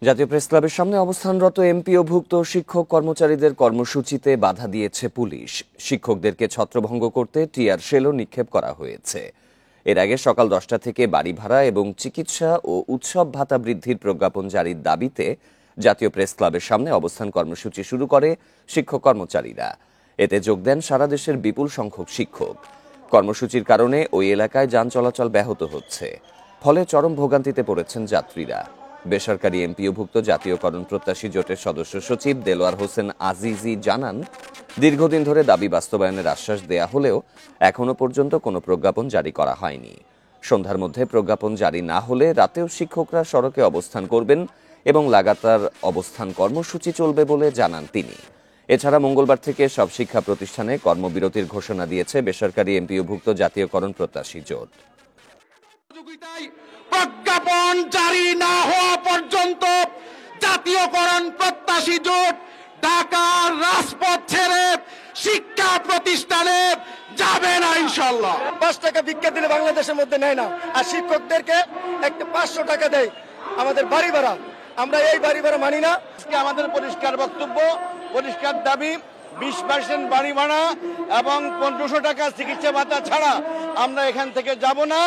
জাতীয় প্রেসক্লাবের সামনে অবস্থানরত এমপিওভুক্ত শিক্ষক কর্মচারীদের কর্মসূচিতে বাধা দিয়েছে পুলিশ। শিক্ষকদেরকে ছত্রভঙ্গ করতে টিয়ার শেলও নিক্ষেপ করা হয়েছে। এর আগে সকাল 10টা থেকে বাড়ি ভাড়া এবং চিকিৎসা ও উৎসব ভাতা বৃদ্ধির প্রজ্ঞাপন জারির দাবিতে জাতীয় প্রেসক্লাবের সামনে অবস্থান কর্মসূচি শুরু করে শিক্ষক কর্মচারীরা। এতে যোগ দেন সারা দেশের বিপুল সংখ্যক শিক্ষক। কর্মসূচির কারণে ওই এলাকায় যান চলাচল ব্যাহত হচ্ছে, ফলে চরম ভোগান্তিতে পড়েছেন যাত্রীরা। বেসরকারি এমপিওভুক্ত জাতীয়করণ প্রত্যাশী জোটের সদস্য সচিব দেলোয়ার হোসেন আজিজি জানান, দীর্ঘদিন ধরে দাবি বাস্তবায়নের আশ্বাস দেয়া হলেও এখনো পর্যন্ত কোনো প্রজ্ঞাপন জারি করা হয়নি। সন্ধ্যার মধ্যে প্রজ্ঞাপন জারি না হলে রাতেও শিক্ষকরা সড়কে অবস্থান করবেন এবং লাগাতার অবস্থান কর্মসূচি চলবে বলে জানান তিনি। এছাড়া মঙ্গলবার থেকে সব শিক্ষা প্রতিষ্ঠানে কর্মবিরতির ঘোষণা দিয়েছে বেসরকারি এমপিওভুক্ত জাতীয়করণ প্রত্যাশী জোট। প্রজ্ঞাপন জারি না হওয়া পর্যন্ত জাতীয়করণ প্রত্যাশী জোট ঢাকার রাজপথ ছেড়ে শিক্ষা প্রতিষ্ঠানে যাবে না ইনশাআল্লাহ। 5 টাকা ভিক্ষা দিলে বাংলাদেশের মধ্যে নেয় না, আর শিক্ষকদেরকে একটা 500 টাকা দেয় আমাদের বাড়ি ভাড়া। আমরা এই বাড়ি ভাড়া মানি না। আমাদের পরিষ্কার বক্তব্য, পরিষ্কার দাবি, 20% বাড়ি ভাড়া এবং 1500 টাকা চিকিৎসা ভাতা ছাড়া আমরা এখান থেকে যাব না।